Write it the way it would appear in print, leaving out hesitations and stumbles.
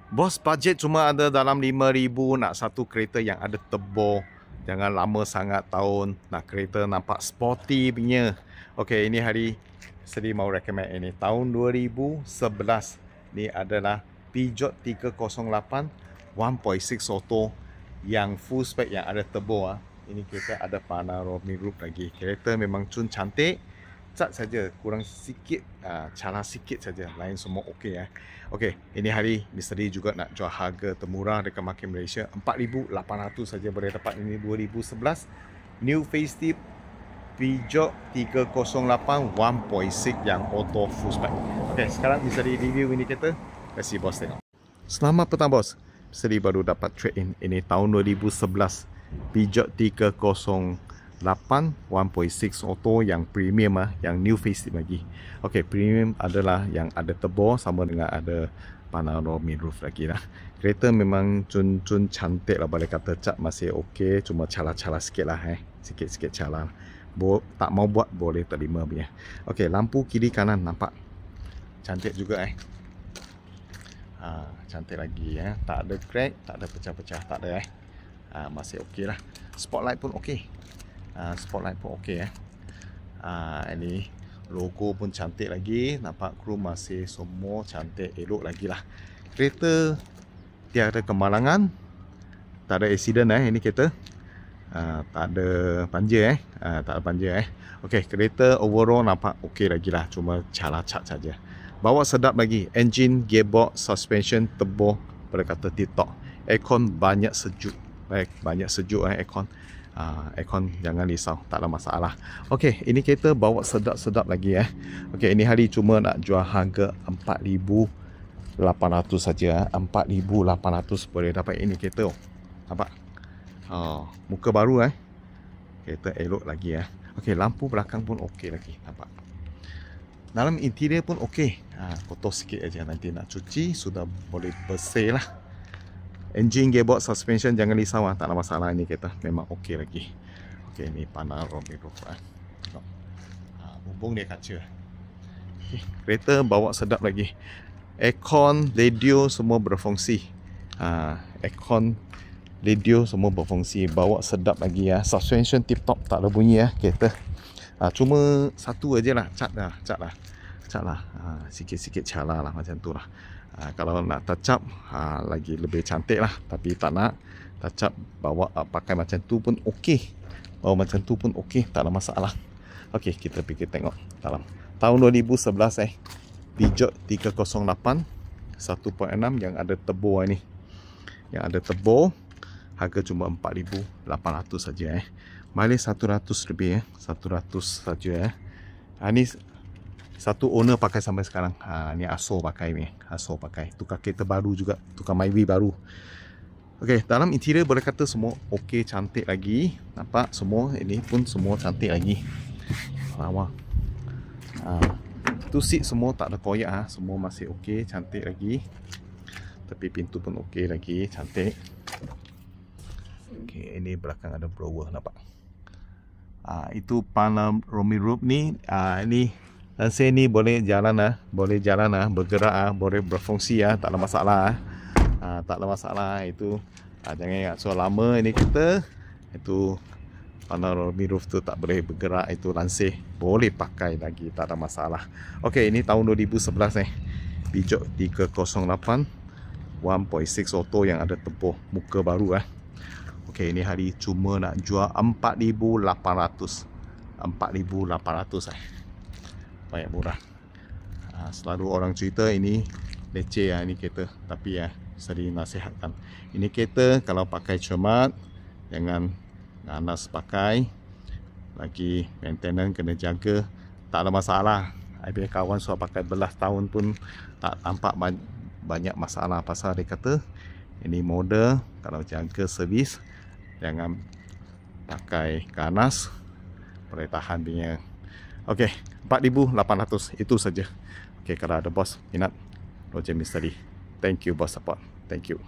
Bos, budget cuma ada dalam 5,000 nak satu kereta yang ada turbo. Jangan lama sangat tahun. Nak kereta nampak sporty punya. Okey, ini hari sedih mau recommend ini. Tahun 2011. Ni adalah Peugeot 308 1.6 auto yang full spec yang ada turbo. Ini kereta ada panoramic roof lagi. Kereta memang cun cantik. Cat saja kurang sikit, cara sikit saja, lain semua okey . Okey, ini hari Mr. D juga nak jual harga termurah dekat market Malaysia. 4,800 saja boleh dapat ini 2011 new facelift Peugeot 308 1.6 yang auto full spec. Okey, sekarang Mr. D review ini kereta. Kasih bos tengok. Selamat petang bos. Mr. D baru dapat trade in ini tahun 2011 Peugeot 308 1.6 auto yang premium yang new facelift lagi. Okey, premium adalah yang ada turbo sama dengan ada panoramic roof lagi lah. Kereta memang cun cantik lah, boleh kata cat masih okey, cuma cala-cala sikit lah sikit-sikit cala. Tak mau buat boleh terima punya. Okey, lampu kiri kanan nampak cantik juga cantik lagi tak ada crack, tak ada pecah-pecah, tak ada masih okey lah. Spotlight pun okey. Spotlight pun okey ini logo pun cantik lagi, nampak kru masih semua cantik, elok lagi lah. Kereta tiada kemalangan, tak ada accident ini kereta. Tak ada panja tak ada panja Okey, kereta overall nampak okey lagi lah, cuma cala-cat saja. Bawa sedap lagi, engine, gearbox, suspension, turbo boleh kata tip-top. Aircon banyak sejuk, banyak sejuk aircon. Aircon jangan risau, tak ada masalah. Okey, ini kereta bawa sedap-sedap lagi Okey, ini hari cuma nak jual harga 4,800 saja. 4,800 boleh dapat ini kereta. Nampak? Muka baru kereta elok lagi Okey, lampu belakang pun okey lagi, nampak. Dalam interior pun okey. Kotor sikit aja, nanti nak cuci sudah boleh bersih lah. Engine, gearbox, suspension jangan risau tak ada masalah, ini kereta memang okey lagi. Okey, ni panoramic roof bumbung dia kaca. Okay, kereta bawa sedap lagi. Aircon, radio semua berfungsi. Aircon, radio semua berfungsi, bawa sedap lagi Suspension tip top, tak ada bunyi kereta. Cuma satu aja lah, cat lah. Sikit-sikit cala lah macam tu lah. Kalau nak touch up lagi lebih cantik lah, tapi tak nak touch up, bawa pakai macam tu pun okey. Bawa macam tu pun okey, tak ada masalah. Okey, kita pergi tengok dalam. Tahun 2011 Peugeot 308 1.6 yang ada turbo ni. Yang ada turbo, harga cuma 4,800 saja Mileage 100 lebih 100 saja Ni satu owner pakai sampai sekarang. Ni Aso pakai ni. Aso pakai. Tukar kereta baru juga. Tukar Myvi baru. Okey, dalam interior boleh kata semua okey, cantik lagi. Nampak semua ini pun semua cantik lagi. Lawa. Tu seat semua tak ada koyak semua masih okey, cantik lagi. Tapi pintu pun okey lagi, cantik. Okey, ini belakang ada blower, nampak. Itu panoramic roof ni. Ini Lansir ni boleh jalan bergerak boleh berfungsi tak ada masalah tak ada masalah. Itu jangan ingat so lama ini kita itu panoramic roof tu tak boleh bergerak, itu Lansir boleh pakai lagi, tak ada masalah. Okey, ini tahun 2011 Peugeot 308 1.6 auto yang ada turbo, muka baru Okey, ini hari cuma nak jual 4,800 banyak murah. Selalu orang cerita ini leceh ini kereta, tapi sering nasihatkan ini kereta kalau pakai cermat, jangan ganas pakai, lagi maintenance kena jaga, tak ada masalah. Saya kawan sudah pakai belas tahun pun tak nampak banyak masalah. Pasal dia kata ini model kalau jaga servis, jangan pakai ganas, boleh tahan dia. Okey, 4,800 itu saja. Okey, kalau ada bos minat, Roger Mr. D. Thank you bos support. Thank you.